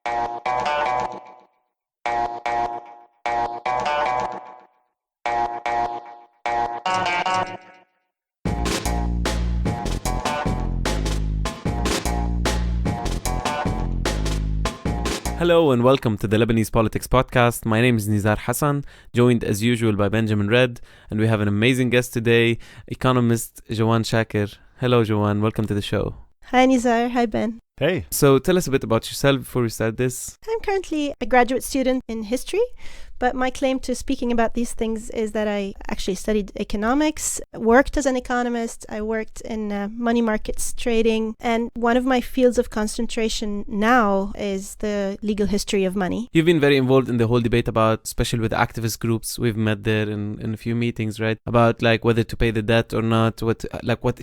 Hello and welcome to the Lebanese Politics Podcast. My name is Nizar Hassan, joined as usual by Benjamin Red, and we have an amazing guest today, economist Joane Chaker. Hello Joane, welcome to the show. Hi Nizar, hi Ben. Hey. So tell us a bit about yourself before we start this. I'm currently a graduate student in history, but my claim to speaking about these things is that I actually studied economics, worked as an economist, I worked in money markets trading, and one of my fields of concentration now is the legal history of money. You've been very involved in the whole debate about, especially with activist groups, we've met there in a few meetings, right? About like whether to pay the debt or not, what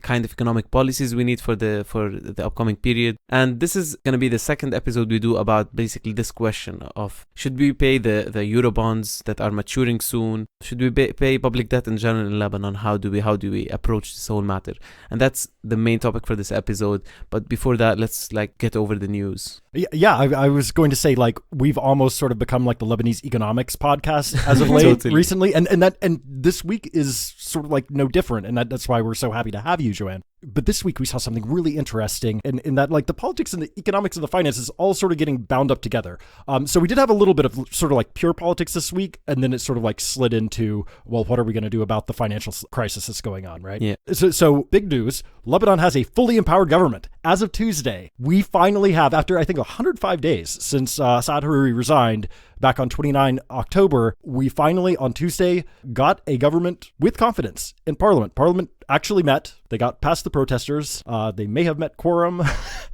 kind of economic policies we need for the upcoming period. And this is going to be the second episode we do about basically this question of should we pay the eurobond that are maturing soon? Should we pay public debt in general in Lebanon? How do we approach this whole matter? And that's the main topic for this episode. But before that, let's get over the news. Yeah, I was going to say we've almost sort of become like the Lebanese economics podcast as of late Totally. Recently, and this week is sort of no different, and that's why we're so happy to have you, Joane. But this week we saw something really interesting in that the politics and the economics and the finances all sort of getting bound up together. So we did have a little bit of sort of pure politics this week, and then it sort of slid into, well, what are we going to do about the financial crisis that's going on, right? Yeah. So big news, Lebanon has a fully empowered government. As of Tuesday, we finally have, after I think 105 days since Saad Hariri resigned back on 29 October, we finally on Tuesday got a government with confidence in Parliament. Parliament actually met. They got past the protesters. They may have met quorum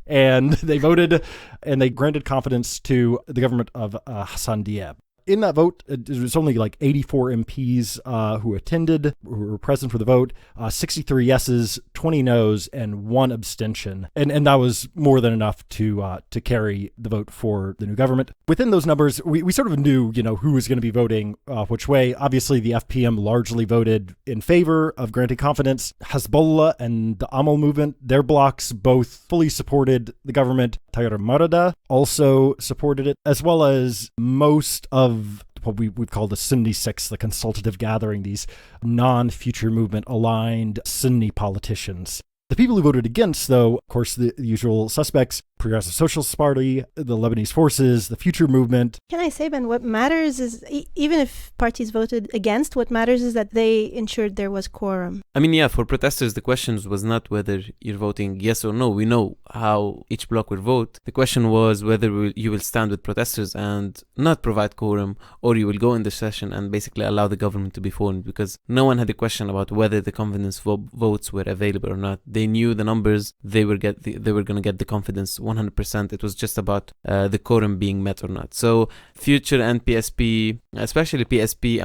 and they voted and they granted confidence to the government of Hassan Diab. In that vote, it was only 84 MPs who attended, who were present for the vote, 63 yeses, 20 noes, and 1 abstention. And that was more than enough to carry the vote for the new government. Within those numbers, we sort of knew, who was going to be voting which way. Obviously, the FPM largely voted in favor of granting confidence. Hezbollah and the Amal movement, their blocs both fully supported the government. Tayyar Marada also supported it, as well as most of what we've called the Sunni Six, the consultative gathering, these non-future movement aligned Sunni politicians. The people who voted against, though, of course, the usual suspects, Progressive Socialist Party, the Lebanese Forces, the Future Movement. Can I say, Ben, what matters is, even if parties voted against, what matters is that they ensured there was quorum. I mean, yeah, for protesters, the question was not whether you're voting yes or no. We know how each bloc will vote. The question was whether you will stand with protesters and not provide quorum, or you will go in the session and basically allow the government to be formed, because no one had a question about whether the confidence votes were available or not. They knew the numbers, they were going to get the confidence 100%. It was just about the quorum being met or not. So Future and PSP, especially PSP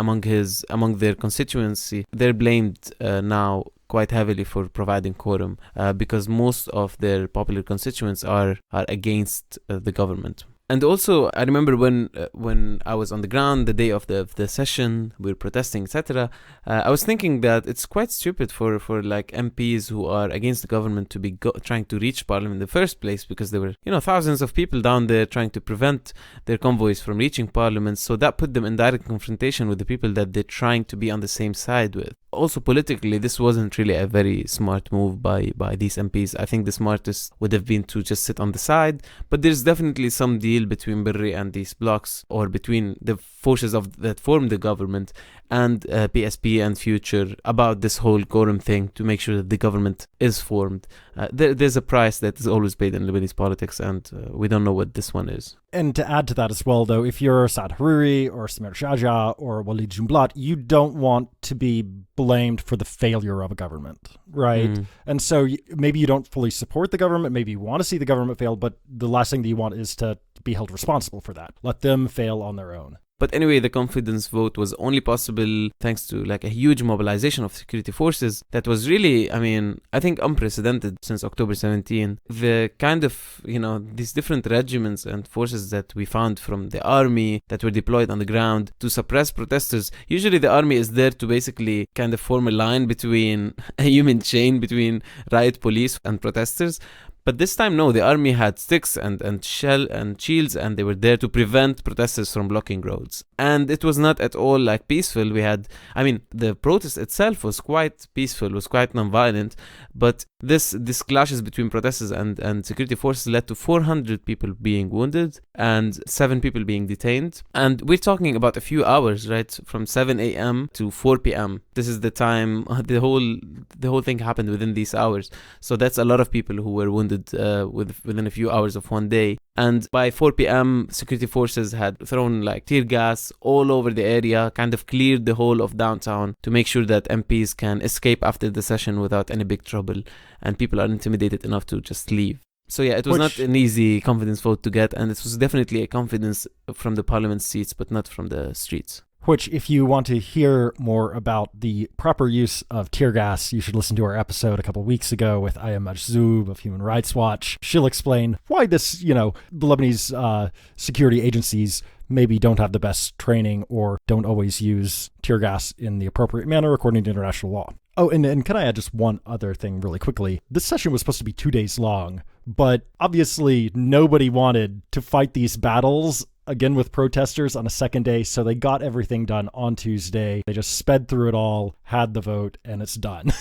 among their constituency, they're blamed now quite heavily for providing quorum because most of their popular constituents are against the government. And also, I remember when I was on the ground the day of the session, we were protesting, etc. I was thinking that it's quite stupid for MPs who are against the government to be trying to reach Parliament in the first place, because there were thousands of people down there trying to prevent their convoys from reaching Parliament. So that put them in direct confrontation with the people that they're trying to be on the same side with. Also, politically, this wasn't really a very smart move by these MPs. I think the smartest would have been to just sit on the side. But there's definitely some deal between Berri and these blocs, or between the forces that form the government and PSP and Future, about this whole quorum thing, to make sure that the government is formed. There's a price that is always paid in Lebanese politics, and we don't know what this one is. And to add to that as well, though, if you're Saad Hariri or Samir Shaja or Walid Jumblat, you don't want to be blamed for the failure of a government, right? And so maybe you don't fully support the government, maybe you want to see the government fail, but the last thing that you want is to be held responsible for that. Let them fail on their own. But anyway, the confidence vote was only possible thanks to a huge mobilization of security forces that was really, I think unprecedented since October 17. The kind of, these different regiments and forces that we found from the army that were deployed on the ground to suppress protesters. Usually the army is there to basically kind of form a line between a human chain between riot police and protesters. But this time, no, the army had sticks and shell and shields, and they were there to prevent protesters from blocking roads. And it was not at all like peaceful. The protest itself was quite peaceful, was quite non-violent, but this clashes between protesters and security forces led to 400 people being wounded and 7 people being detained. And we're talking about a few hours, right? From 7 a.m. to 4 p.m. This is the time the whole thing happened within these hours. So that's a lot of people who were wounded within a few hours of one day. And by 4 p.m., security forces had thrown like tear gas all over the area, kind of cleared the whole of downtown to make sure that MPs can escape after the session without any big trouble, and people are intimidated enough to just leave. So yeah, it was not an easy confidence vote to get, and it was definitely a confidence from the parliament seats, but not from the streets. Which, if you want to hear more about the proper use of tear gas, you should listen to our episode a couple weeks ago with Mohammad Zbeeb of Human Rights Watch. She'll explain why the Lebanese security agencies maybe don't have the best training or don't always use tear gas in the appropriate manner according to international law. Oh, and can I add just one other thing really quickly? This session was supposed to be 2 days long, but obviously nobody wanted to fight these battles again with protesters on a second day, so they got everything done on Tuesday. They just sped through it all, had the vote, and it's done.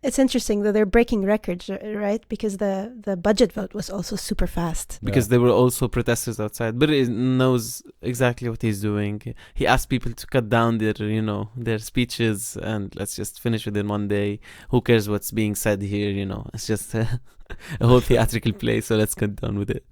It's interesting that they're breaking records, right? Because the budget vote was also super fast. Because there were also protesters outside. But he knows exactly what he's doing. He asked people to cut down their speeches and let's just finish within one day. Who cares what's being said here? It's just a whole theatrical play, so let's cut down with it.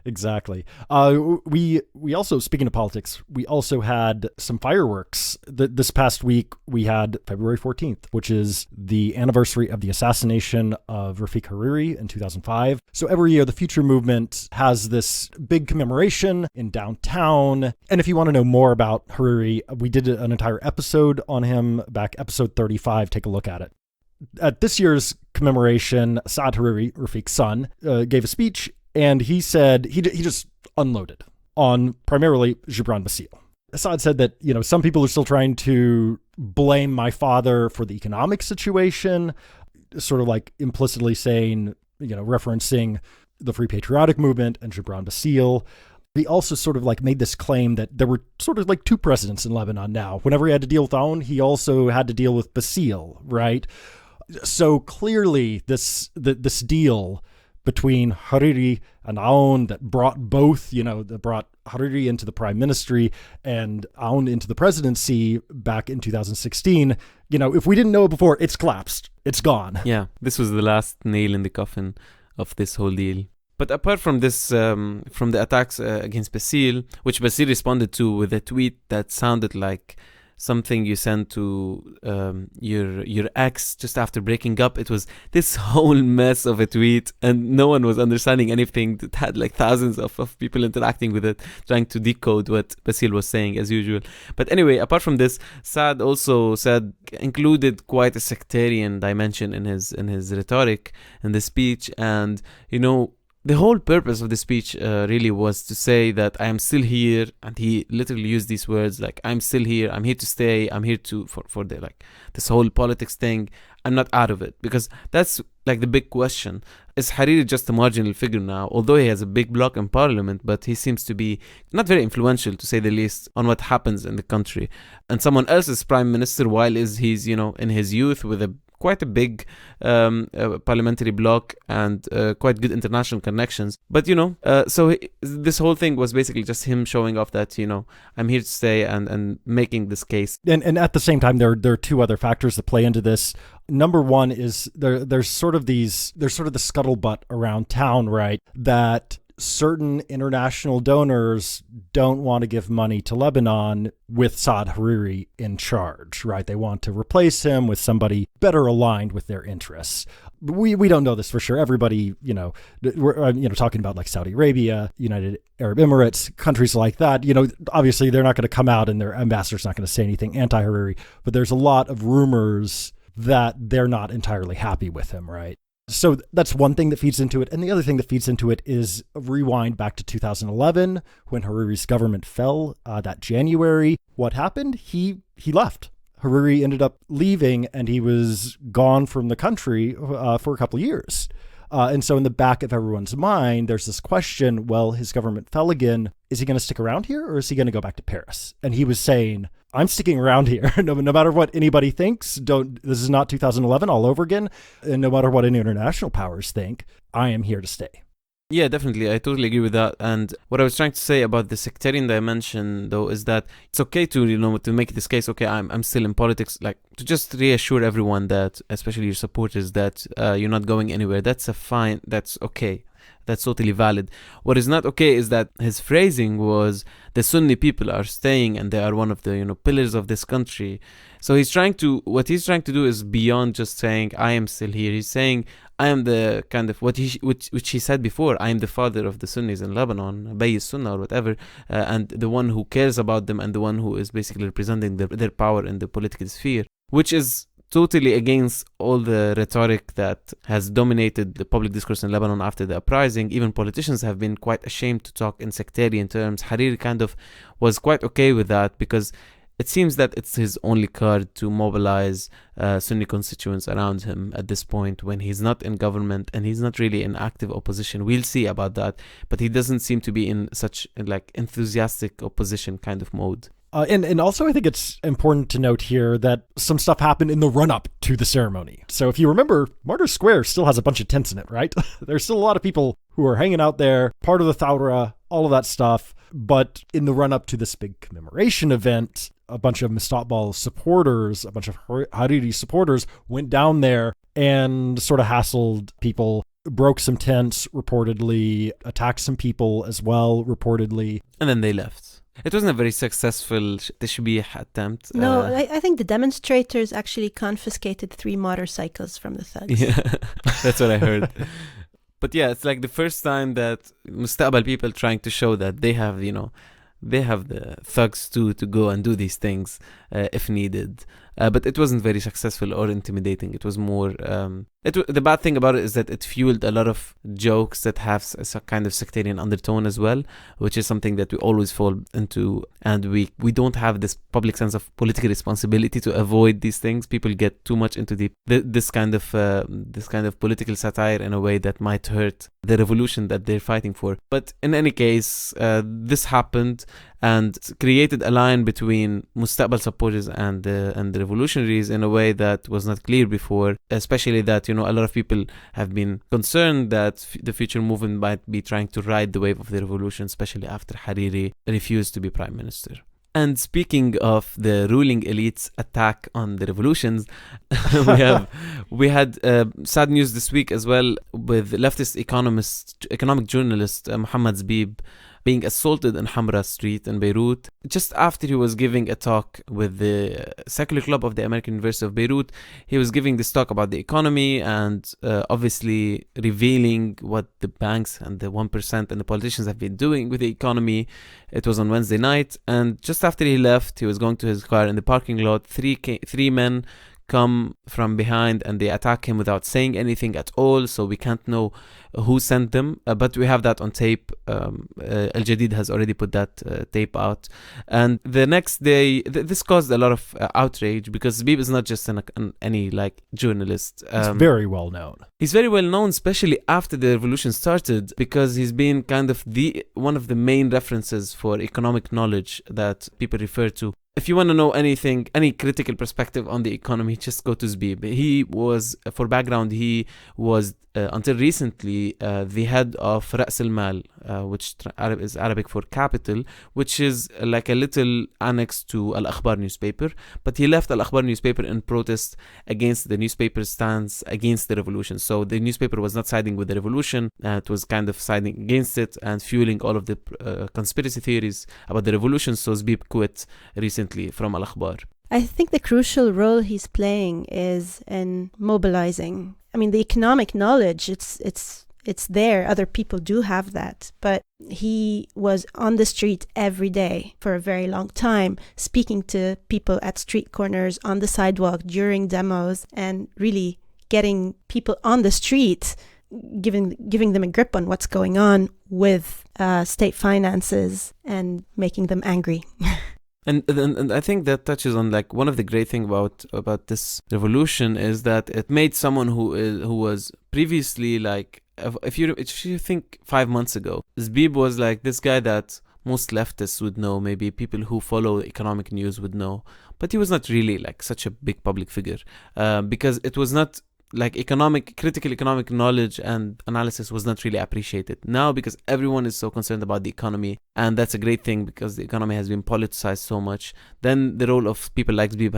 Exactly. We also, speaking of politics, we also had some fireworks. This past week, we had February 14th, which is the anniversary of the assassination of Rafiq Hariri in 2005. So every year, the Future Movement has this big commemoration in downtown. And if you want to know more about Hariri, we did an entire episode on him back, episode 35. Take a look at it. At this year's commemoration, Saad Hariri, Rafiq's son, gave a speech. And he said, he just unloaded on primarily Gibran Bassil. Assad said that, some people are still trying to blame my father for the economic situation, sort of like implicitly saying, referencing the Free Patriotic Movement and Gibran Bassil. He also sort of like made this claim that there were sort of like 2 presidents in Lebanon now. Whenever he had to deal with Aoun, he also had to deal with Bassil, right? So clearly this deal between Hariri and Aoun that brought both, that brought Hariri into the prime ministry and Aoun into the presidency back in 2016. If we didn't know it before, it's collapsed. It's gone. Yeah, this was the last nail in the coffin of this whole deal. But apart from this, from the attacks against Bassil, which Bassil responded to with a tweet that sounded like something you sent to your ex just after breaking up. It was this whole mess of a tweet, and no one was understanding anything. It had like thousands of people interacting with it, trying to decode what Bassil was saying as usual. But anyway, apart from this, Saad also included quite a sectarian dimension in his rhetoric in the speech, and the whole purpose of the speech really was to say that I am still here, and he literally used these words like I'm still here, I'm here to stay, I'm here to for the this whole politics thing. I'm not out of it, because that's like the big question. Is Hariri just a marginal figure now? Although he has a big bloc in parliament, but he seems to be not very influential, to say the least, on what happens in the country. And someone else is prime minister while he's in his youth with quite a big parliamentary bloc and quite good international connections. But, this whole thing was basically just him showing off that, I'm here to stay and making this case. And at the same time, there are 2 other factors that play into this. Number one is there's sort of the scuttlebutt around town, right? That certain international donors don't want to give money to Lebanon with Saad Hariri in charge, right? They want to replace him with somebody better aligned with their interests. We don't know this for sure. Everybody, we're talking about like Saudi Arabia, United Arab Emirates, countries like that. Obviously they're not going to come out and their ambassador's not going to say anything anti-Hariri, but there's a lot of rumors that they're not entirely happy with him, right? So that's one thing that feeds into it. And the other thing that feeds into it is a rewind back to 2011 when Hariri's government fell that January. What happened? He left. Hariri ended up leaving, and he was gone from the country for a couple of years. And so in the back of everyone's mind, there's this question, well, his government fell again. Is he going to stick around here or is he going to go back to Paris? And he was saying, I'm sticking around here. No matter what anybody thinks, this is not 2011 all over again. And no matter what any international powers think, I am here to stay. Yeah, definitely. I totally agree with that. And what I was trying to say about the sectarian dimension, though, is that it's okay to, to make this case, okay, I'm still in politics, like to just reassure everyone that, especially your supporters, that you're not going anywhere. That's okay. That's totally valid. What is not okay is that his phrasing was the Sunni people are staying and they are one of the, pillars of this country. So what he's trying to do is beyond just saying, I am still here. He's saying, I am the kind of which he said before, I am the father of the Sunnis in Lebanon, Bay Sunnah or whatever, and the one who cares about them and the one who is basically representing their power in the political sphere, which is totally against all the rhetoric that has dominated the public discourse in Lebanon after the uprising. Even politicians have been quite ashamed to talk in sectarian terms. Hariri kind of was quite okay with that because it seems that it's his only card to mobilize Sunni constituents around him at this point when he's not in government and he's not really in active opposition. We'll see about that, but he doesn't seem to be in such enthusiastic opposition kind of mode. And also I think it's important to note here that some stuff happened in the run-up to the ceremony. So if you remember, Martyrs Square still has a bunch of tents in it, right? There's still a lot of people who are hanging out there, part of the Thawra, all of that stuff. But in the run-up to this big commemoration event, a bunch of Mustaqbal supporters, a bunch of Hariri supporters went down there and sort of hassled people, broke some tents, reportedly, attacked some people as well, reportedly. And then they left. It wasn't a very successful tashbih attempt. No, I think the demonstrators actually confiscated 3 motorcycles from the thugs. Yeah, that's what I heard. But yeah, it's like the first time that Mustaqbal people trying to show that they have, they have the thugs too to go and do these things if needed. But it wasn't very successful or intimidating. It was more... the bad thing about it is that it fueled a lot of jokes that have a kind of sectarian undertone as well, which is something that we always fall into. And we don't have this public sense of political responsibility to avoid these things. People get too much into this kind of political satire in a way that might hurt the revolution that they're fighting for. But in any case, this happened and created a line between Mustaqbal supporters and the revolutionaries in a way that was not clear before, especially that, a lot of people have been concerned that the future movement might be trying to ride the wave of the revolution, especially after Hariri refused to be prime minister. And speaking of the ruling elite's attack on the revolutions, we had sad news this week as well with leftist economic journalist Mohammad Zbeeb being assaulted in Hamra Street in Beirut just after he was giving a talk with the Secular Club of the American University of Beirut. He was giving this talk about the economy and obviously revealing what the banks and the 1% and the politicians have been doing with the economy. It was on Wednesday night, and just after he left, he was going to his car in the parking lot. Three men come from behind and they attack him without saying anything at all, so we can't know who sent them, but we have that on tape. Al Jadid has already put that tape out, and the next day this caused a lot of outrage because Zbeeb is not just any journalist. He's very well known. He's very well known, especially after the revolution started, because he's been kind of one of the main references for economic knowledge that people refer to. If you want to know anything, any critical perspective on the economy, just go to Zbeeb. He was, for background, until recently the head of Ra's al-Mal, which is Arabic for capital, which is like a little annex to Al-Akhbar newspaper. But he left Al-Akhbar newspaper in protest against the newspaper's stance against the revolution. So the newspaper was not siding with the revolution, it was kind of siding against it and fueling all of the conspiracy theories about the revolution. So Zbeeb quit recently from Al-Akhbar. I think the crucial role he's playing is in mobilizing. I mean, the economic knowledge, it's there. Other people do have that. But he was on the street every day for a very long time, speaking to people at street corners, on the sidewalk, during demos, and really getting people on the street, giving them a grip on what's going on with state finances and making them angry. And I think that touches on like one of the great thing about this revolution is that it made someone who was previously like, if you think 5 months ago, Zbeeb was like this guy that most leftists would know, maybe people who follow economic news would know, but he was not really like such a big public figure, because it was not like critical economic knowledge and analysis was not really appreciated. Now, because everyone is so concerned about the economy, and that's a great thing because the economy has been politicized so much, then the role of people like Zbeeb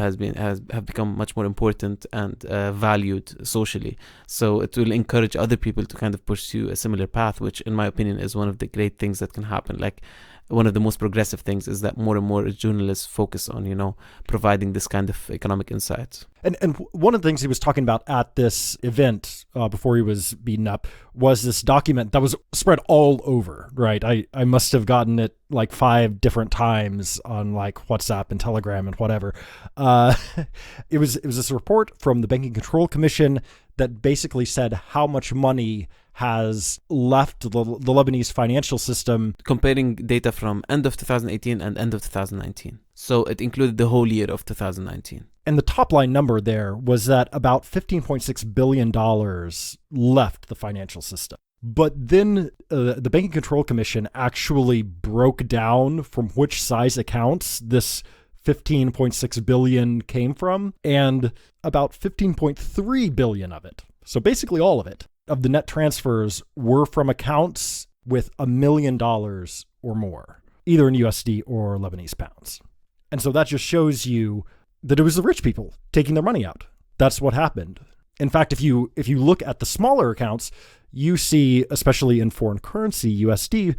have become much more important and valued socially. So it will encourage other people to kind of pursue a similar path, which in my opinion is one of the great things that can happen. Like, one of the most progressive things is that more and more journalists focus on, providing this kind of economic insights. And one of the things he was talking about at this event before he was beaten up was this document that was spread all over, right? I must have gotten it like 5 different times on like WhatsApp and Telegram and whatever. It was this report from the Banking Control Commission that basically said how much money has left the Lebanese financial system. Comparing data from end of 2018 and end of 2019. So it included the whole year of 2019. And the top line number there was that about $15.6 billion left the financial system. But then the Banking Control Commission actually broke down from which size accounts this $15.6 billion came from, and about $15.3 billion of it, so basically all of it, of the net transfers were from accounts with $1 million or more, either in USD or Lebanese pounds. And so that just shows you that it was the rich people taking their money out. That's what happened. In fact, if you look at the smaller accounts, you see, especially in foreign currency, USD,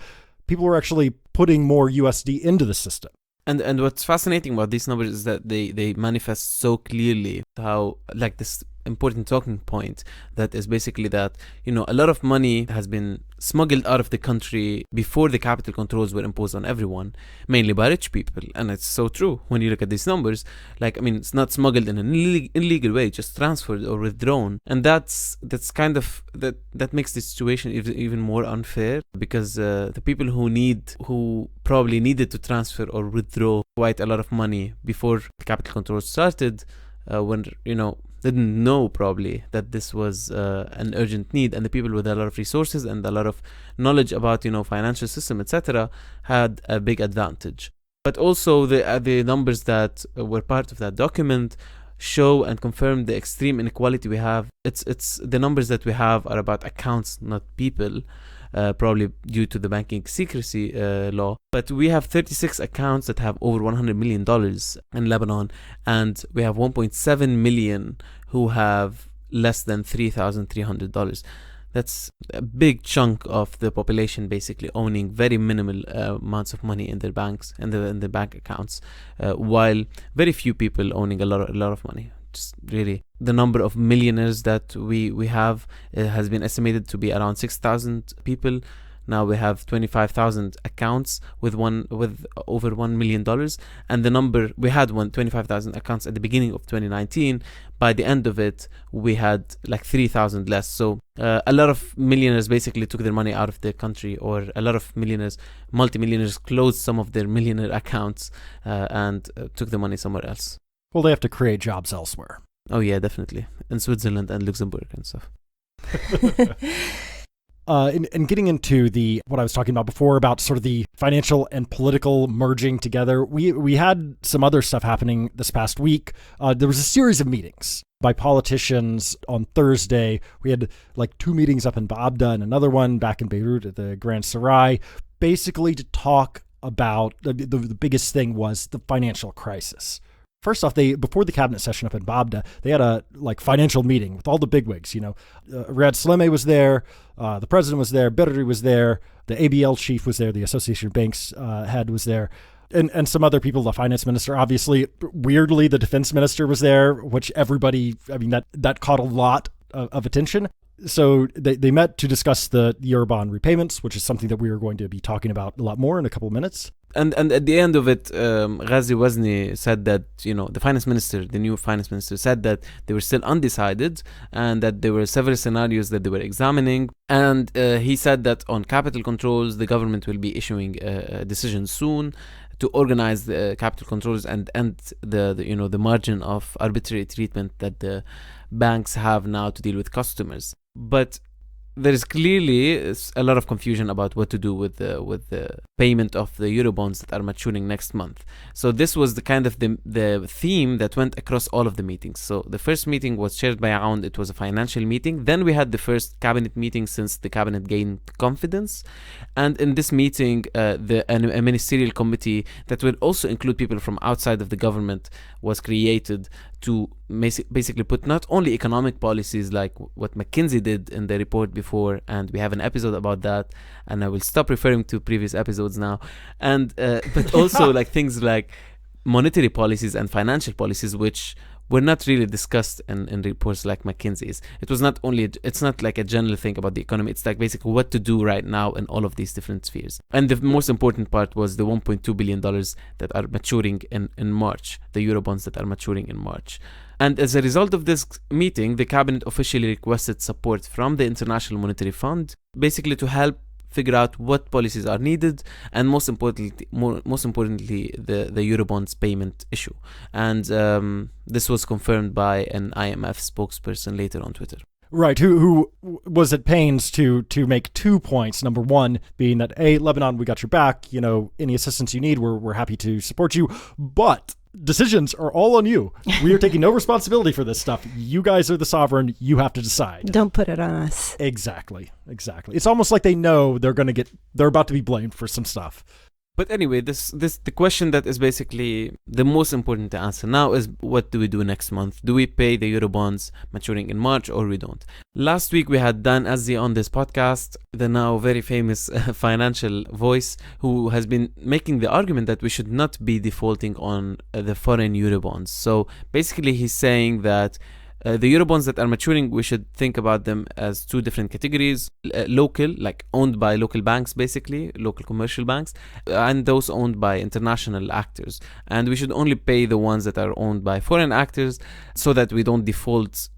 people are actually putting more USD into the system. And what's fascinating about these numbers is that they manifest so clearly how, like, this important talking point that is basically that, a lot of money has been smuggled out of the country before the capital controls were imposed on everyone, mainly by rich people. And it's so true when you look at these numbers. Like, it's not smuggled in an illegal way, just transferred or withdrawn. And that's kind of, that makes the situation even more unfair, because the people who probably needed to transfer or withdraw quite a lot of money before the capital controls started, when, didn't know probably that this was an urgent need, and the people with a lot of resources and a lot of knowledge about financial system, etc., had a big advantage. But also the numbers that were part of that document show and confirm the extreme inequality we have. It's the numbers that we have are about accounts, not people. Probably due to the banking secrecy law. But we have 36 accounts that have over $100 million in Lebanon, and we have 1.7 million who have less than $3,300. That's a big chunk of the population basically owning very minimal amounts of money in their banks and in their bank accounts, while very few people owning a lot of money. Just really, the number of millionaires that we have has been estimated to be around 6,000 people. Now we have 25,000 accounts with over $1 million, and the number we had 25,000 accounts at the beginning of 2019. By the end of it, we had like 3,000 less. So a lot of millionaires basically took their money out of the country, or a lot of multimillionaires closed some of their millionaire accounts and took the money somewhere else. Well, they have to create jobs elsewhere. Oh, yeah, definitely. In Switzerland and Luxembourg and stuff. And getting into what I was talking about before about sort of the financial and political merging together, we had some other stuff happening this past week. There was a series of meetings by politicians on Thursday. We had like 2 meetings up in Baabda and another one back in Beirut at the Grand Sarai, basically to talk about the biggest thing was the financial crisis. First off, before the cabinet session up in Baabda, they had a financial meeting with all the bigwigs. Riyad Salameh was there, the president was there, Hariri was there, the ABL chief was there, the Association of Banks head was there, and some other people. The finance minister, obviously, weirdly, the defense minister was there, which everybody, that caught a lot of attention. So they met to discuss the eurobond repayments, which is something that we are going to be talking about a lot more in a couple of minutes. And at the end of it, Ghazi Wazni said that, the new finance minister said that they were still undecided and that there were several scenarios that they were examining. And he said that on capital controls, the government will be issuing a decision soon to organize the capital controls and the margin of arbitrary treatment that the banks have now to deal with customers. But there is clearly a lot of confusion about what to do with the payment of the eurobonds that are maturing next month. So this was the kind of the theme that went across all of the meetings. So the first meeting was chaired by Aoun. It was a financial meeting. Then we had the first cabinet meeting since the cabinet gained confidence. And in this meeting, a ministerial committee that will also include people from outside of the government was created to basically put not only economic policies like what McKinsey did in the report before, and we have an episode about that, and I will stop referring to previous episodes now, and but also like things like monetary policies and financial policies, which were not really discussed in reports like McKinsey's. It's not like a general thing about the economy. It's like basically what to do right now in all of these different spheres. And the most important part was the $1.2 billion that are maturing in March, the Eurobonds that are maturing in March. And as a result of this meeting, the cabinet officially requested support from the International Monetary Fund, basically to help figure out what policies are needed, and most importantly, the Eurobonds payment issue. And this was confirmed by an IMF spokesperson later on Twitter. Right, who was at pains to make 2 points. Number one being that, hey, Lebanon, we got your back. Any assistance you need, we're happy to support you. But decisions are all on you. We are taking no responsibility for this stuff. You guys are the sovereign. You have to decide. Don't put it on us. Exactly. It's almost like they know they're about to be blamed for some stuff. But anyway, the question that is basically the most important to answer now is, what do we do next month? Do we pay the Eurobonds maturing in March or we don't? Last week we had Dan Azzi on this podcast, the now very famous financial voice, who has been making the argument that we should not be defaulting on the foreign Eurobonds. So basically he's saying that the Eurobonds that are maturing, we should think about them as two different categories: local, like owned by local banks, basically local commercial banks, and those owned by international actors. And we should only pay the ones that are owned by foreign actors, so that we don't default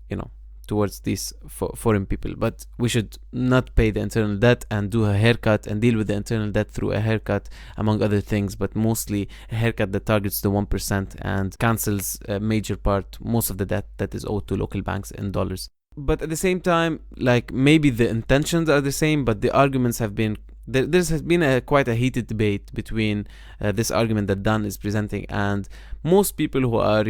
towards these foreign people. But we should not pay the internal debt and do a haircut and deal with the internal debt through a haircut, among other things, but mostly a haircut that targets the 1% and cancels a major part, most of the debt that is owed to local banks in dollars. But at the same time, like, maybe the intentions are the same, but the arguments have been there has been quite a heated debate between this argument that Dan is presenting and most people who are,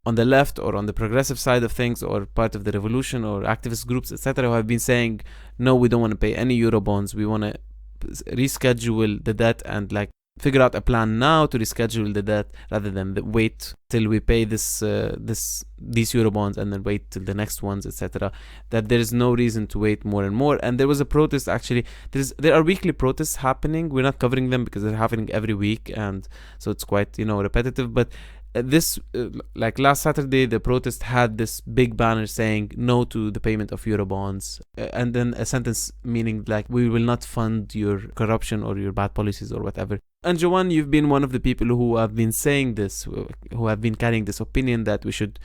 on the left or on the progressive side of things, or part of the revolution or activist groups, etc., who have been saying, no, we don't want to pay any Eurobonds. We want to reschedule the debt and figure out a plan now to reschedule the debt rather than wait till we pay these Eurobonds and then wait till the next ones, etc. That there is no reason to wait more and more. And there was a protest, actually. There are weekly protests happening. We're not covering them because they're happening every week, and so it's quite repetitive. But this last Saturday, the protest had this big banner saying no to the payment of Eurobonds, and then a sentence meaning we will not fund your corruption or your bad policies or whatever. And Joane, you've been one of the people who have been saying this, who have been carrying this opinion that we should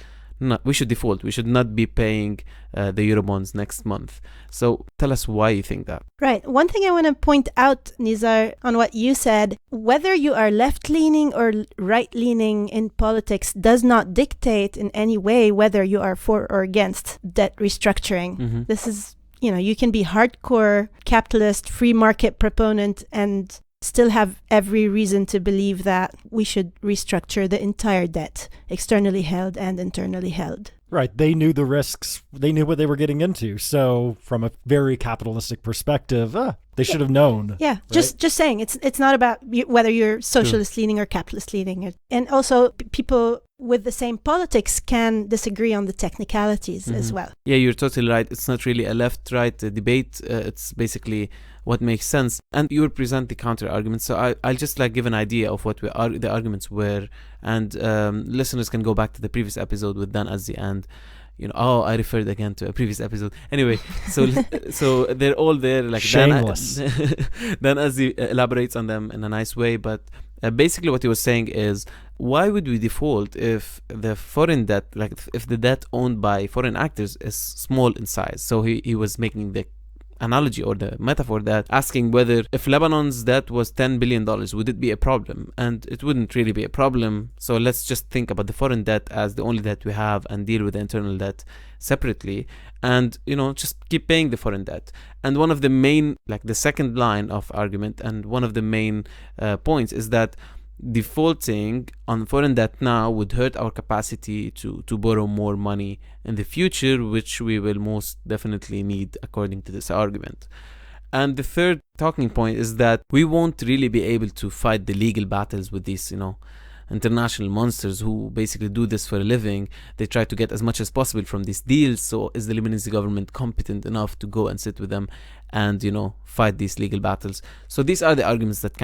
default. We should not be paying the Eurobonds next month. So tell us why you think that. Right. One thing I want to point out, Nizar, on what you said, whether you are left-leaning or right-leaning in politics does not dictate in any way whether you are for or against debt restructuring. Mm-hmm. This is, you can be hardcore capitalist, free market proponent and still have every reason to believe that we should restructure the entire debt, externally held and internally held. Right. They knew the risks. They knew what they were getting into. So from a very capitalistic perspective, they should have known. Yeah. Right? Just saying, it's not about whether you're socialist leaning or capitalist leaning. And also people with the same politics can disagree on the technicalities as well. Yeah, you're totally right. It's not really a left-right debate. It's basically what makes sense. And you will present the counter arguments. So I'll just give an idea of what the arguments were. And listeners can go back to the previous episode with Dan Azzi and I referred again to a previous episode. Anyway, so they're all there. Shameless. Dan Azzi elaborates on them in a nice way, but basically what he was saying is, why would we default if the foreign debt, if the debt owned by foreign actors is small in size? So he was making the analogy or the metaphor that asking whether if Lebanon's debt was $10 billion, would it be a problem? And it wouldn't really be a problem. So let's just think about the foreign debt as the only debt we have and deal with the internal debt separately. And, just keep paying the foreign debt. And one of the main, the second line of argument and one of the main points is that defaulting on foreign debt now would hurt our capacity to borrow more money in the future, which we will most definitely need according to this argument. And the third talking point is that we won't really be able to fight the legal battles with these, international monsters who basically do this for a living. They try to get as much as possible from these deals. So is the Lebanese government competent enough to go and sit with them and, fight these legal battles? So these are the arguments that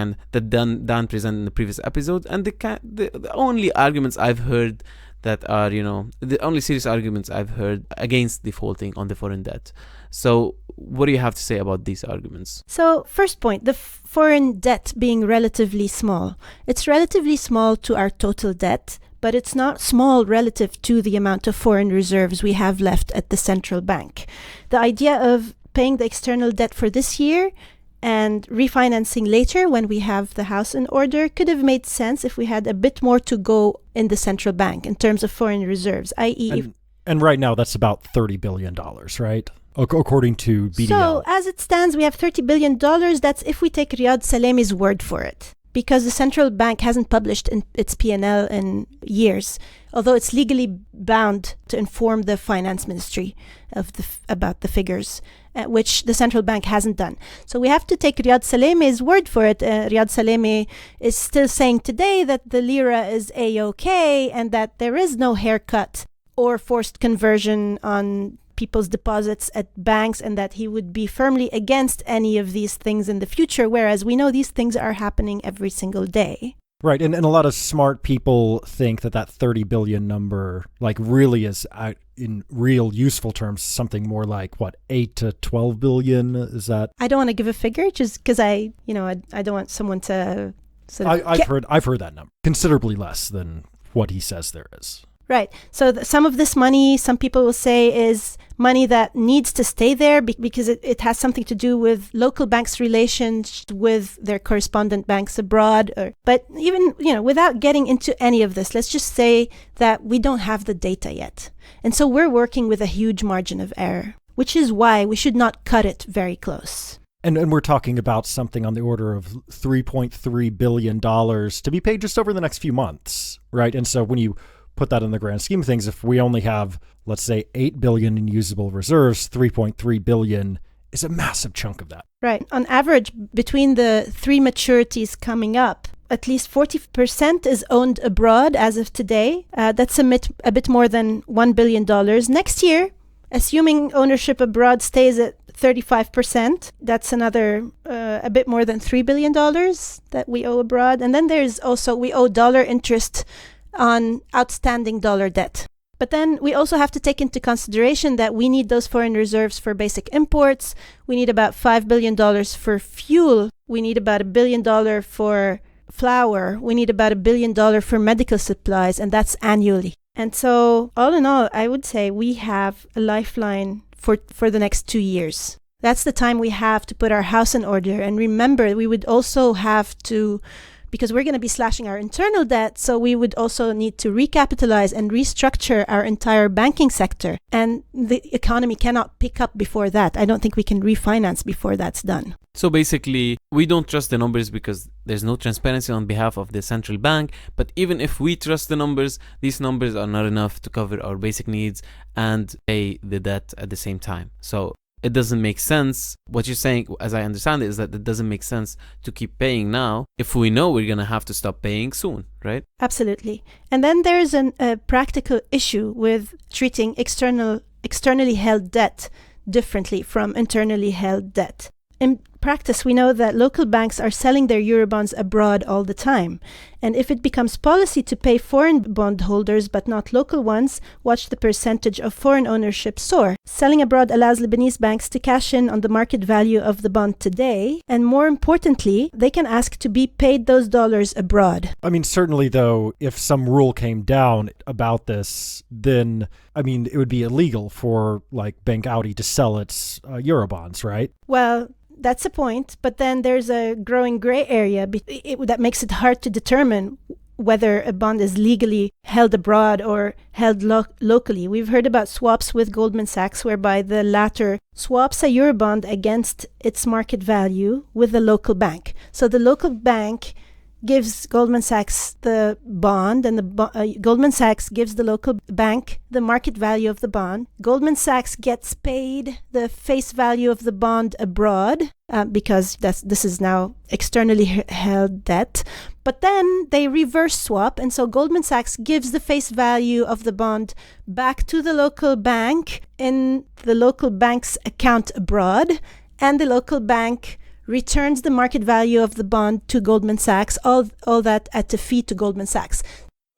Dan presented in the previous episode. And the only arguments I've heard that are, the only serious arguments I've heard against defaulting on the foreign debt. So what do you have to say about these arguments? So first point, the foreign debt being relatively small. It's relatively small to our total debt, but it's not small relative to the amount of foreign reserves we have left at the central bank. The idea of paying the external debt for this year and refinancing later when we have the house in order could have made sense if we had a bit more to go in the central bank in terms of foreign reserves, i.e. And right now that's about $30 billion, right? According to BDL. So as it stands, we have $30 billion. That's if we take Riyad Salameh's word for it, because the central bank hasn't published its P&L in years, although it's legally bound to inform the finance ministry about the figures, which the central bank hasn't done. So we have to take Riyad Salameh's word for it. Riyad Salameh is still saying today that the lira is A-OK and that there is no haircut or forced conversion on people's deposits at banks, and that he would be firmly against any of these things in the future, whereas we know these things are happening every single day. Right, and a lot of smart people think that 30 billion number really is, in real useful terms, something more like, 8 to 12 billion? Is that... I don't want to give a figure, just because I don't want someone to... I've heard that number. Considerably less than what he says there is. Right. So some of this money, some people will say, is money that needs to stay there because it has something to do with local banks' relations with their correspondent banks abroad. But even, without getting into any of this, let's just say that we don't have the data yet. And so we're working with a huge margin of error, which is why we should not cut it very close. And we're talking about something on the order of $3.3 billion to be paid just over the next few months, right? And so when you put that in the grand scheme of things, if we only have, let's say, 8 billion in usable reserves, 3.3 billion is a massive chunk of that. Right. On average, between the three maturities coming up, at least 40% is owned abroad as of today. That's a bit more than $1 billion. Next year, assuming ownership abroad stays at 35%, that's another a bit more than $3 billion that we owe abroad. And then there's also, we owe dollar interest on outstanding dollar debt. But then we also have to take into consideration that we need those foreign reserves for basic imports. We need about $5 billion for fuel. We need about $1 billion for flour. We need about $1 billion for medical supplies, and that's annually. And so all in all, I would say we have a lifeline for the next 2 years. That's the time we have to put our house in order. And remember, we would also have to, because we're going to be slashing our internal debt, so we would also need to recapitalize and restructure our entire banking sector. And the economy cannot pick up before that. I don't think we can refinance before that's done. So basically, we don't trust the numbers because there's no transparency on behalf of the central bank. But even if we trust the numbers, these numbers are not enough to cover our basic needs and pay the debt at the same time. So it doesn't make sense. What you're saying, as I understand it, is that it doesn't make sense to keep paying now if we know we're going to have to stop paying soon, right? Absolutely. And then there's a practical issue with treating externally held debt differently from internally held debt. In practice, we know that local banks are selling their eurobonds abroad all the time. And if it becomes policy to pay foreign bondholders but not local ones, watch the percentage of foreign ownership soar. Selling abroad allows Lebanese banks to cash in on the market value of the bond today. And more importantly, they can ask to be paid those dollars abroad. I mean, certainly, though, if some rule came down about this, then, I mean, it would be illegal for, like, Bank Audi to sell its eurobonds, right? Well, that's a point, but then there's a growing gray area that makes it hard to determine whether a bond is legally held abroad or held locally. We've heard about swaps with Goldman Sachs, whereby the latter swaps a eurobond against its market value with the local bank. So the local bank gives Goldman Sachs the bond, and Goldman Sachs gives the local bank the market value of the bond. Goldman Sachs gets paid the face value of the bond abroad because this is now externally held debt. But then they reverse swap, and so Goldman Sachs gives the face value of the bond back to the local bank in the local bank's account abroad, and the local bank returns the market value of the bond to Goldman Sachs, all that at a fee to Goldman Sachs.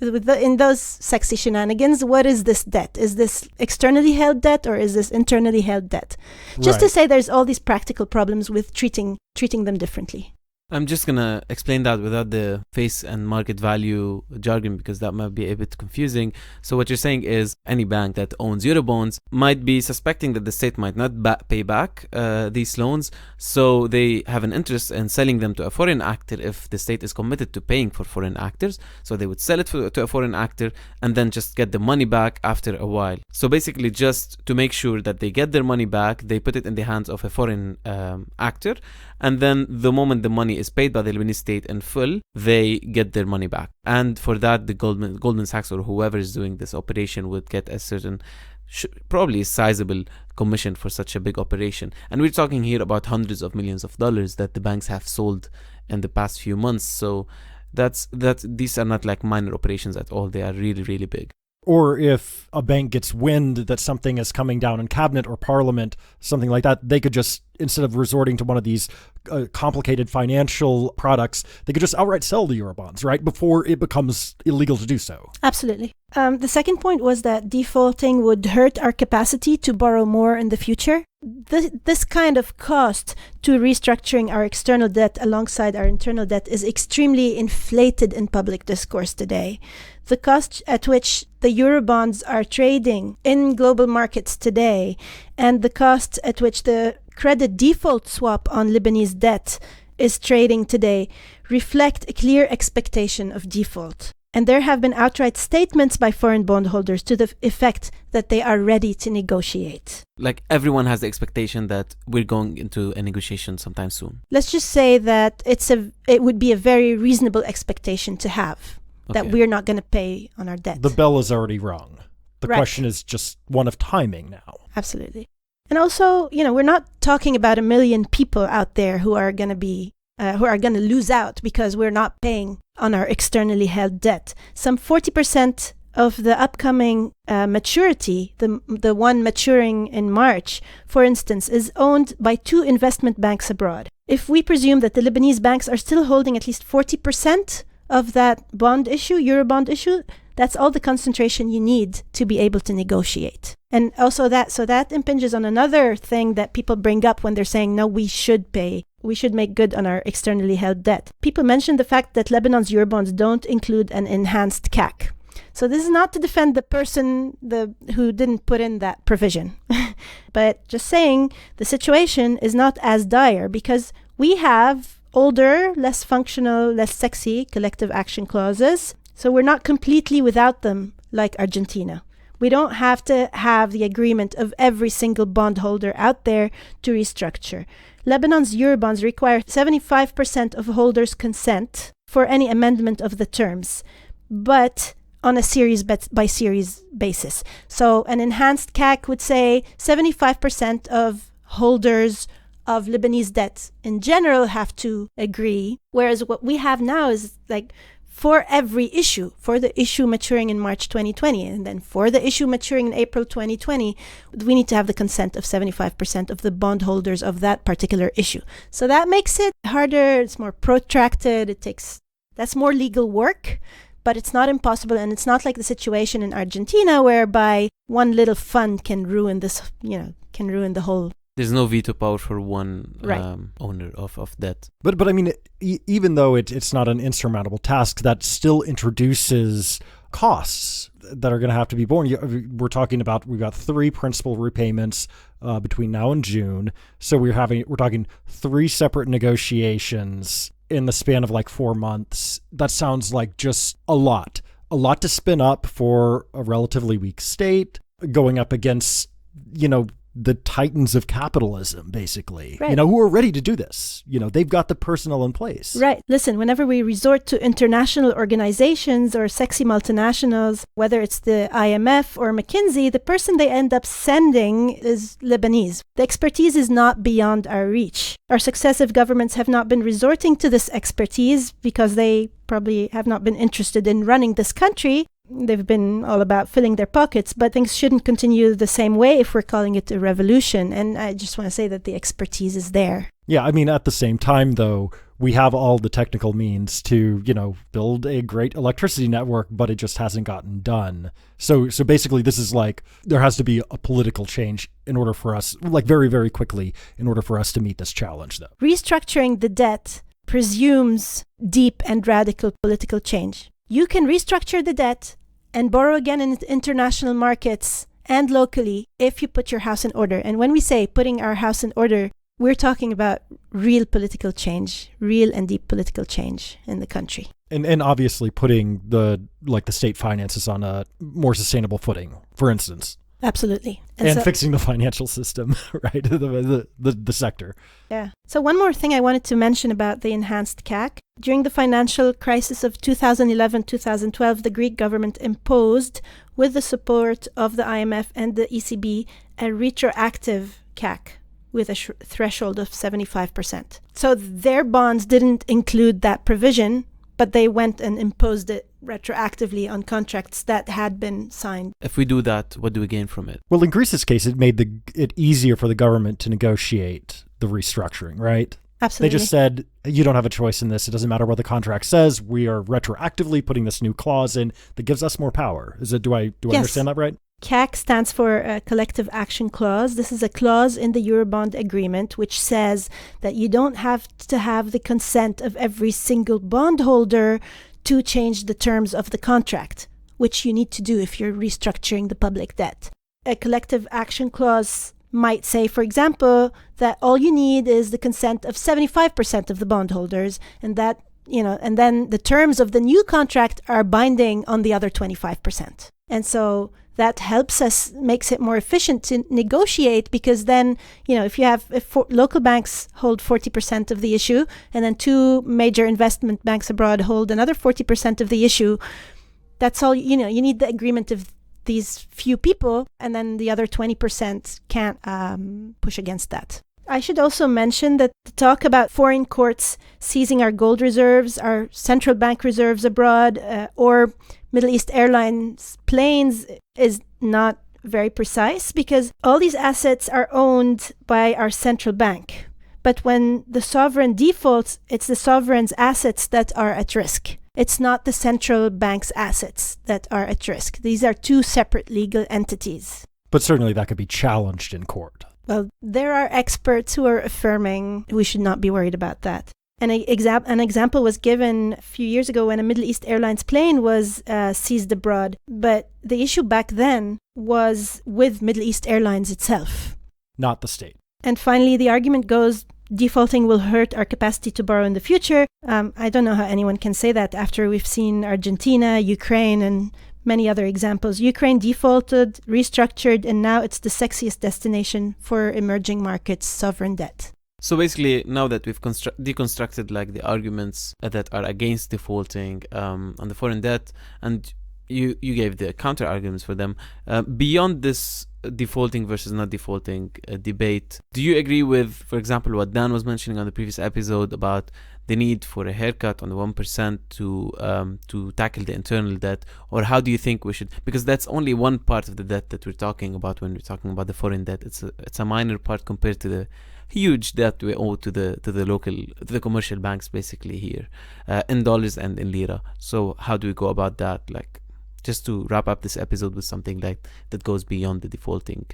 In those sexy shenanigans, what is this debt? Is this externally held debt or is this internally held debt? Just to say there's all these practical problems with treating them differently. I'm just going to explain that without the face and market value jargon because that might be a bit confusing. So what you're saying is any bank that owns Eurobonds might be suspecting that the state might not pay back these loans. So they have an interest in selling them to a foreign actor if the state is committed to paying for foreign actors. So they would sell it to a foreign actor and then just get the money back after a while. So basically just to make sure that they get their money back, they put it in the hands of a foreign actor. And then the moment the money is paid by the Lebanese state in full, they get their money back. And for that, the Goldman Sachs or whoever is doing this operation would get a certain, probably sizable commission for such a big operation. And we're talking here about hundreds of millions of dollars that the banks have sold in the past few months. So these are not like minor operations at all. They are really, really big. Or if a bank gets wind that something is coming down in cabinet or parliament, something like that, they could just, instead of resorting to one of these complicated financial products, they could just outright sell the Eurobonds, right? Before it becomes illegal to do so. Absolutely. The second point was that defaulting would hurt our capacity to borrow more in the future. This kind of cost to restructuring our external debt alongside our internal debt is extremely inflated in public discourse today. The cost at which the Eurobonds are trading in global markets today and the cost at which the credit default swap on Lebanese debt is trading today reflect a clear expectation of default. And there have been outright statements by foreign bondholders to the effect that they are ready to negotiate. Like everyone has the expectation that we're going into a negotiation sometime soon. Let's just say that it would be a very reasonable expectation to have. Okay. That we're not going to pay on our debt. The bell is already rung. The Right. question is just one of timing now. Absolutely. And also, we're not talking about 1 million people out there who are going to lose out because we're not paying on our externally held debt. Some 40% of the upcoming maturity, the one maturing in March, for instance, is owned by 2 investment banks abroad. If we presume that the Lebanese banks are still holding at least 40% of that bond issue, Eurobond issue, that's all the concentration you need to be able to negotiate. And also that impinges on another thing that people bring up when they're saying, no, we should pay. We should make good on our externally held debt. People mention the fact that Lebanon's Eurobonds don't include an enhanced CAC. So this is not to defend the person who didn't put in that provision. But just saying the situation is not as dire because we have older, less functional, less sexy collective action clauses. So we're not completely without them like Argentina. We don't have to have the agreement of every single bondholder out there to restructure. Lebanon's Eurobonds require 75% of holders' consent for any amendment of the terms, but on a series by series basis. So an enhanced CAC would say 75% of holders of Lebanese debt in general have to agree, whereas what we have now is like for every issue, for the issue maturing in March 2020, and then for the issue maturing in April 2020, we need to have the consent of 75% of the bondholders of that particular issue. So that makes it harder, it's more protracted, that's more legal work, but it's not impossible, and it's not like the situation in Argentina whereby one little fund can ruin this, can ruin the whole. There's no veto power for one Right. owner of debt. But I mean, even though it's not an insurmountable task, that still introduces costs that are going to have to be borne. We're talking about, we've got 3 principal repayments between now and June. So we're talking 3 separate negotiations in the span of like 4 months. That sounds like just a lot to spin up for a relatively weak state, going up against, the titans of capitalism, basically, Right. Who are ready to do this. They've got the personnel in place. Right. Listen, whenever we resort to international organizations or sexy multinationals, whether it's the IMF or McKinsey, the person they end up sending is Lebanese. The expertise is not beyond our reach. Our successive governments have not been resorting to this expertise because they probably have not been interested in running this country. They've been all about filling their pockets, but things shouldn't continue the same way if we're calling it a revolution. And I just want to say that the expertise is there. Yeah, I mean, at the same time, though, we have all the technical means to, build a great electricity network, but it just hasn't gotten done. So basically, this is like, there has to be a political change in order for us, like very, very quickly, in order for us to meet this challenge, though. Restructuring the debt presumes deep and radical political change. You can restructure the debt and borrow again in international markets and locally if you put your house in order. And when we say putting our house in order, we're talking about real political change, real and deep political change in the country. And obviously putting the state finances on a more sustainable footing, for instance. Absolutely. And fixing the financial system, right? The sector. Yeah. So one more thing I wanted to mention about the enhanced CAC. During the financial crisis of 2011-2012, the Greek government imposed, with the support of the IMF and the ECB, a retroactive CAC with a threshold of 75%. So their bonds didn't include that provision, but they went and imposed it retroactively on contracts that had been signed. If we do that, what do we gain from it? Well, in Greece's case, it made it easier for the government to negotiate the restructuring, right? Absolutely. They just said, you don't have a choice in this. It doesn't matter what the contract says. We are retroactively putting this new clause in that gives us more power. Do I Yes. understand that right? CAC stands for a collective action clause. This is a clause in the eurobond agreement which says that you don't have to have the consent of every single bondholder to change the terms of the contract, which you need to do if you're restructuring the public debt. A collective action clause might say, for example, that all you need is the consent of 75% of the bondholders, and that, and then the terms of the new contract are binding on the other 25%. And so that helps us, makes it more efficient to negotiate, because then, if local banks hold 40% of the issue, and then 2 major investment banks abroad hold another 40% of the issue, that's all, you need the agreement of these few people, and then the other 20% can't push against that. I should also mention that the talk about foreign courts seizing our gold reserves, our central bank reserves abroad, or Middle East Airlines planes is not very precise, because all these assets are owned by our central bank. But when the sovereign defaults, it's the sovereign's assets that are at risk. It's not the central bank's assets that are at risk. These are 2 separate legal entities. But certainly that could be challenged in court. Well, there are experts who are affirming we should not be worried about that. An example was given a few years ago when a Middle East Airlines plane was seized abroad. But the issue back then was with Middle East Airlines itself, not the state. And finally, the argument goes, defaulting will hurt our capacity to borrow in the future. I don't know how anyone can say that after we've seen Argentina, Ukraine, and many other examples. Ukraine defaulted, restructured, and now it's the sexiest destination for emerging markets' sovereign debt. So basically, now that we've deconstructed the arguments that are against defaulting on the foreign debt, and you gave the counter arguments for them. Beyond this defaulting versus not defaulting debate, do you agree with, for example, what Dan was mentioning on the previous episode about the need for a haircut on the 1% to tackle the internal debt? Or how do you think we should, because that's only one part of the debt that we're talking about when we're talking about the foreign debt. It's a minor part compared to the huge debt we owe to the commercial banks basically here, in dollars and in lira. So how do we go about that? Like, just to wrap up this episode with something like that goes beyond the defaulting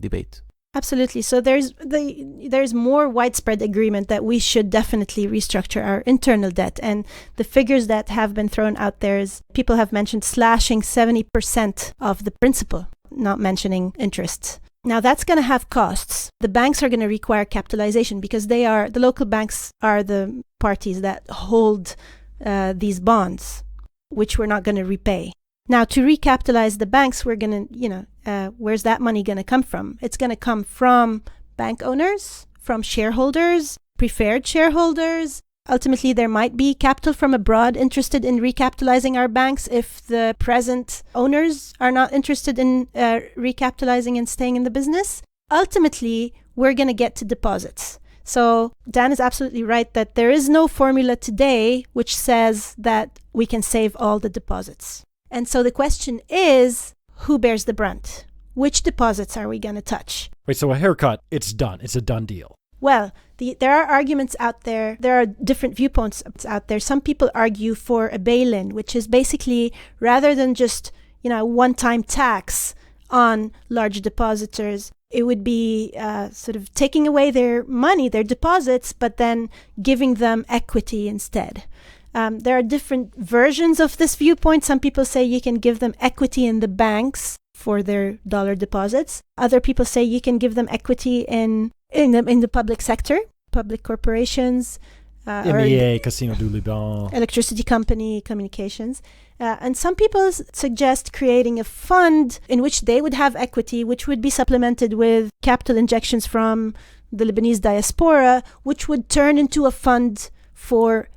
debate. Absolutely. So there's more widespread agreement that we should definitely restructure our internal debt. And the figures that have been thrown out there is people have mentioned slashing 70% of the principal, not mentioning interest. Now that's going to have costs. The banks are going to require capitalization because the local banks are the parties that hold these bonds, which we're not going to repay. Now, to recapitalize the banks, we're going to, where's that money going to come from? It's going to come from bank owners, from shareholders, preferred shareholders. Ultimately, there might be capital from abroad interested in recapitalizing our banks if the present owners are not interested in recapitalizing and staying in the business. Ultimately, we're going to get to deposits. So Dan is absolutely right that there is no formula today which says that we can save all the deposits. And so the question is, who bears the brunt? Which deposits are we going to touch? Wait, so a haircut, it's done. It's a done deal. Well, there are arguments out there. There are different viewpoints out there. Some people argue for a bail-in, which is basically rather than just, one-time tax on large depositors, it would be sort of taking away their money, their deposits, but then giving them equity instead. There are different versions of this viewpoint. Some people say you can give them equity in the banks for their dollar deposits. Other people say you can give them equity in the public sector, public corporations, MEA, Casino du Liban, electricity company, communications. And some people suggest creating a fund in which they would have equity, which would be supplemented with capital injections from the Lebanese diaspora, which would turn into a fund for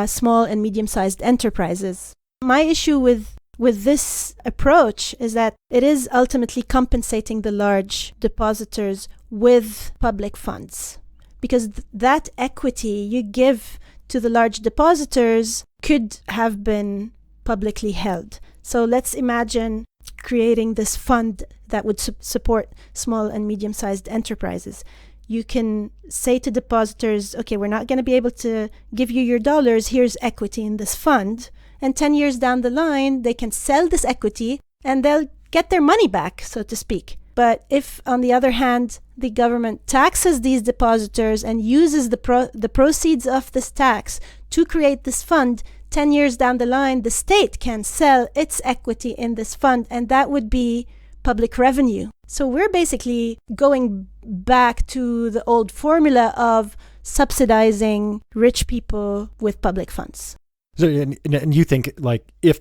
small and medium-sized enterprises. My issue with this approach is that it is ultimately compensating the large depositors with public funds, because that equity you give to the large depositors could have been publicly held. So let's imagine creating this fund that would support small and medium-sized enterprises. You can say to depositors, okay, we're not going to be able to give you your dollars. Here's equity in this fund. And 10 years down the line, they can sell this equity and they'll get their money back, so to speak. But if, on the other hand, the government taxes these depositors and uses the proceeds of this tax to create this fund, 10 years down the line, the state can sell its equity in this fund, and that would be public revenue. So we're basically going back to the old formula of subsidizing rich people with public funds. So, and you think, like, if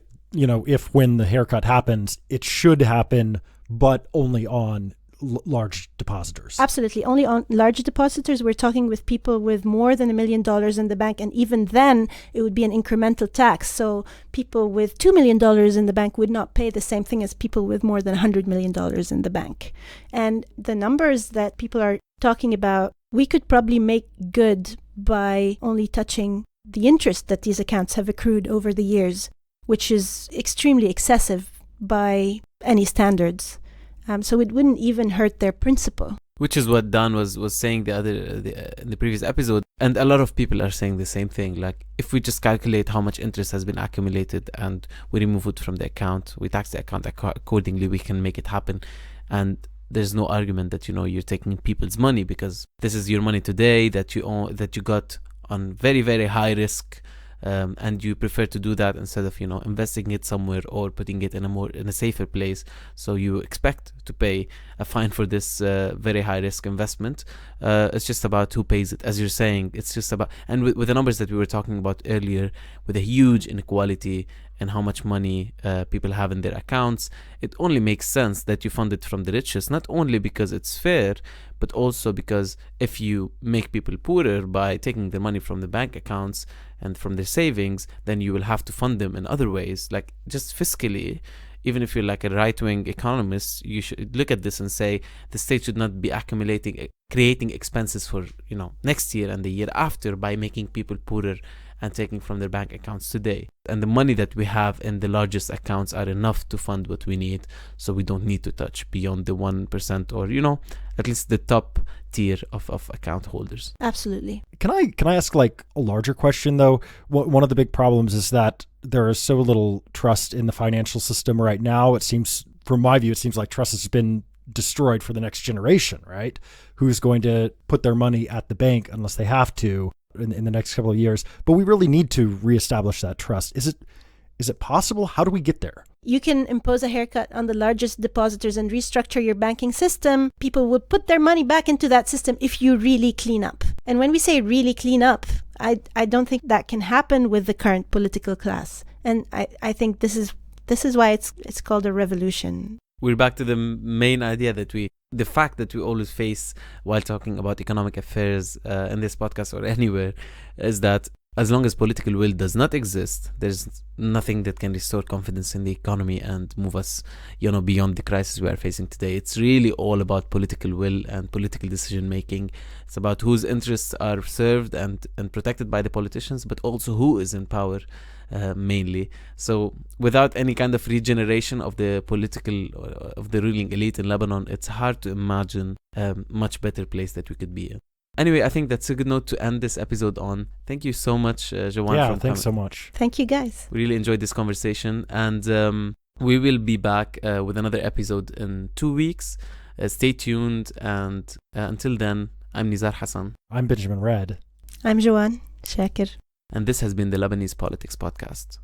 when the haircut happens, it should happen, but only on large depositors. Absolutely. Only on large depositors. We're talking with people with more than $1 million in the bank. And even then, it would be an incremental tax. So people with $2 million in the bank would not pay the same thing as people with more than $100 million in the bank. And the numbers that people are talking about, we could probably make good by only touching the interest that these accounts have accrued over the years, which is extremely excessive by any standards. So it wouldn't even hurt their principal. Which is what Dan was saying in the previous episode. And a lot of people are saying the same thing. Like, if we just calculate how much interest has been accumulated and we remove it from the account, we tax the account accordingly, we can make it happen. And there's no argument that, you're taking people's money, because this is your money today that you own, that you got on very, very high risk. And you prefer to do that instead of investing it somewhere or putting it in a safer place. So you expect to pay a fine for this very high risk investment. It's just about who pays it, as you're saying. It's just about, and with the numbers that we were talking about earlier, with a huge inequality and how much money people have in their accounts, it only makes sense that you fund it from the richest, not only because it's fair, but also because if you make people poorer by taking their money from the bank accounts and from their savings, then you will have to fund them in other ways, like just fiscally. Even if you're like a right-wing economist, you should look at this and say the state should not be creating expenses for, next year and the year after by making people poorer and taking from their bank accounts today. And the money that we have in the largest accounts are enough to fund what we need, so we don't need to touch beyond the 1% or, at least the top tier of account holders. Absolutely. Can I ask like a larger question though? One of the big problems is that there is so little trust in the financial system right now. It seems, from my view, like trust has been destroyed for the next generation, right? Who's going to put their money at the bank unless they have to in the next couple of years? But we really need to reestablish that trust. Is it possible? How do we get there? You can impose a haircut on the largest depositors and restructure your banking system. People will put their money back into that system if you really clean up. And when we say really clean up, I don't think that can happen with the current political class. And I think this is why it's called a revolution. We're back to the main idea that the fact that we always face while talking about economic affairs in this podcast or anywhere is that as long as political will does not exist, there's nothing that can restore confidence in the economy and move us, beyond the crisis we are facing today. It's really all about political will and political decision making. It's about whose interests are served and protected by the politicians, but also who is in power mainly. So without any kind of regeneration of the of the ruling elite in Lebanon, it's hard to imagine a much better place that we could be in. Anyway, I think that's a good note to end this episode on. Thank you so much, Joane. Yeah, thanks so much. Thank you, guys. We really enjoyed this conversation, and we will be back with another episode in 2 weeks. Stay tuned, and until then, I'm Nizar Hassan. I'm Benjamin Red. I'm Joane Chaker. And this has been the Lebanese Politics Podcast.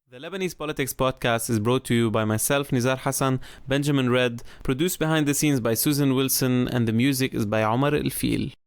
The Lebanese Politics Podcast is brought to you by myself, Nizar Hassan, Benjamin Red, produced behind the scenes by Susan Wilson, and the music is by Omar El Fil.